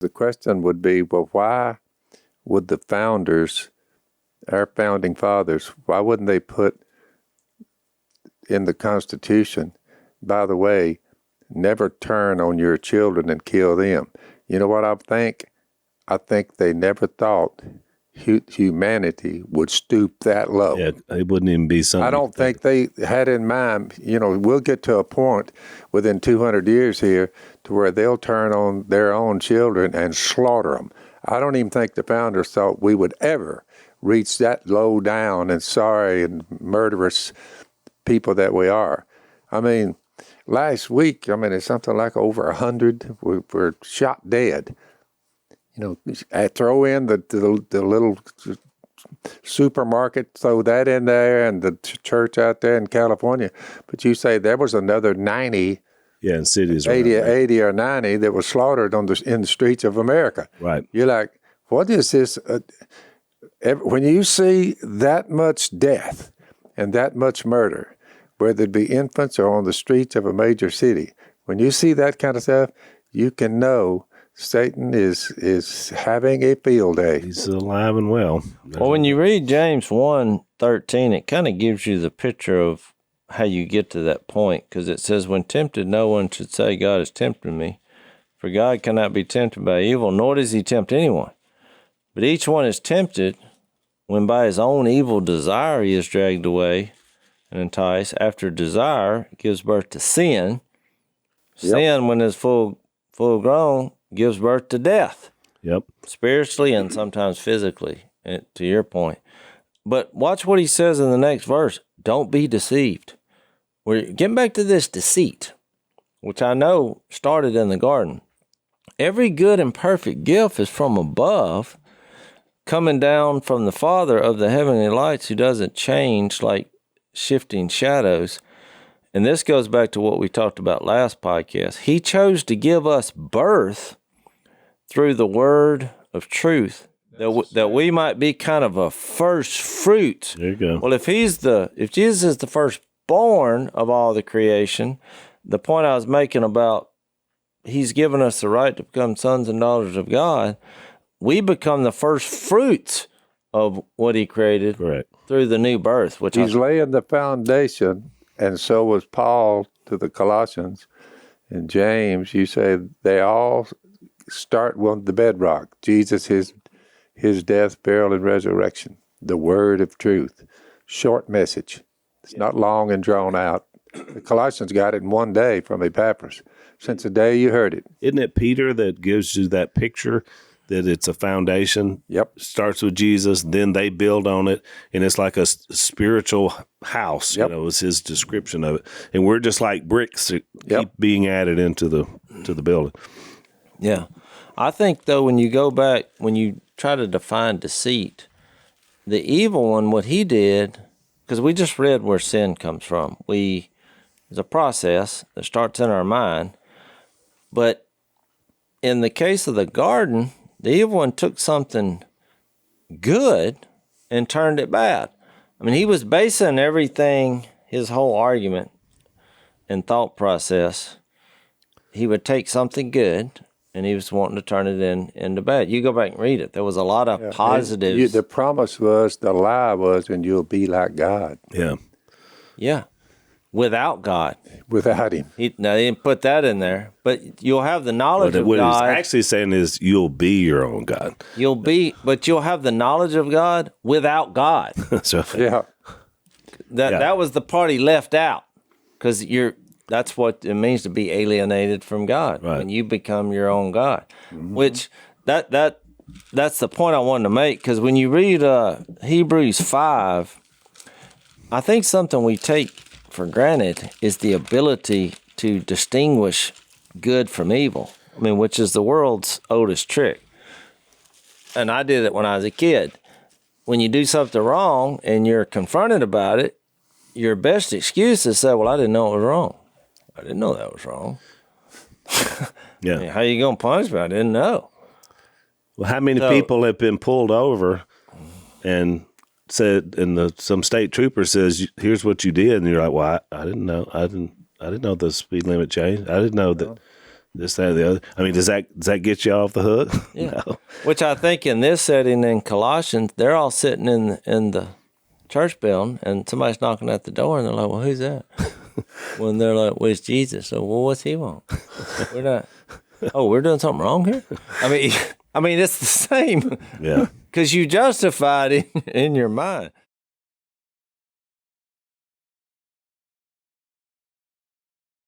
The question would be, well, why would the founders, our founding fathers, why wouldn't they put in the Constitution, by the way, never turn on your children and kill them? You know what I think? I think they never thought humanity would stoop that low. Yeah, it wouldn't even be something. I don't think they had in mind, we'll get to a point within 200 years here to where they'll turn on their own children and slaughter them. I don't even think the founders thought we would ever reach that low down and sorry and murderous people that we are. I mean, last week, it's something like over 100 were shot dead. I throw in the little supermarket, throw that in there, and the church out there in California. But you say there was another 90, in cities, 80 or 90 that was slaughtered in the streets of America. Right. You're like, what is this? When you see that much death and that much murder, whether it be infants or on the streets of a major city, when you see that kind of stuff, you can know Satan is having a field day. He's alive and well. Well, when you read James 1:13, it kind of gives you the picture of how you get to that point, because it says, when tempted, no one should say, God is tempting me. For God cannot be tempted by evil, nor does he tempt anyone. But each one is tempted when by his own evil desire he is dragged away and enticed. After desire gives birth to sin. Yep. Sin, when it's full grown, gives birth to death. Yep. Spiritually and sometimes physically, to your point. But watch what he says in the next verse. Don't be deceived. We're getting back to this deceit, which I know started in the garden. Every good and perfect gift is from above, coming down from the Father of the heavenly lights, who doesn't change like shifting shadows. And this goes back to what we talked about last podcast. He chose to give us birth through the word of truth, that we might be kind of a first fruit. There you go. Well, if Jesus is the firstborn of all the creation, the point I was making about he's given us the right to become sons and daughters of God, we become the first fruits of what he created. Correct. Through the new birth. Which he's laying the foundation, and so was Paul to the Colossians and James. You say they all start with the bedrock. Jesus, his death, burial, and resurrection. The word of truth. Short message. It's not long and drawn out. The Colossians got it in one day from Epaphras. Since the day you heard it. Isn't it Peter that gives you that picture that it's a foundation? Yep. Starts with Jesus, then they build on it, and it's like a spiritual house. Yep. Is his description of it. And we're just like bricks that keep being added into the building. Yeah. I think, though, when you go back, when you try to define deceit, the evil one, what he did, because we just read where sin comes from. It's a process that starts in our mind. But in the case of the garden, the evil one took something good and turned it bad. I mean, he was basing everything, his whole argument and thought process, he would take something good and he was wanting to turn it into bad. You go back and read it. There was a lot of positives. The promise was, the lie was, and you'll be like God. Yeah. Yeah. Without God. Without him. Now, they didn't put that in there, but you'll have the knowledge of God. What he's actually saying is you'll be your own God. But you'll have the knowledge of God without God. So, yeah. That was the part he left out, because that's what it means to be alienated from God. Right. When you become your own God, which that's the point I wanted to make, because when you read Hebrews 5, I think something we take for granted is the ability to distinguish good from evil. I mean, which is the world's oldest trick. And I did it when I was a kid. When you do something wrong and you're confronted about it, your best excuse is say, well, I didn't know it was wrong. I didn't know that was wrong. Yeah. I mean, how you going to punish me? I didn't know. Well, how many people have been pulled over and said, and some state trooper says, here's what you did, and you're like, well, I didn't know. I didn't know the speed limit changed. I didn't know that this, that, or the other. I mean, does that get you off the hook? Yeah. No. Which I think in this setting in Colossians, they're all sitting in the church building, and somebody's knocking at the door, and they're like, "Well, who's that?" When they're like, "Well, it's Jesus." So, well, what's he want? We're not. Oh, we're doing something wrong here. I mean, it's the same. Yeah. Because you justified it in your mind.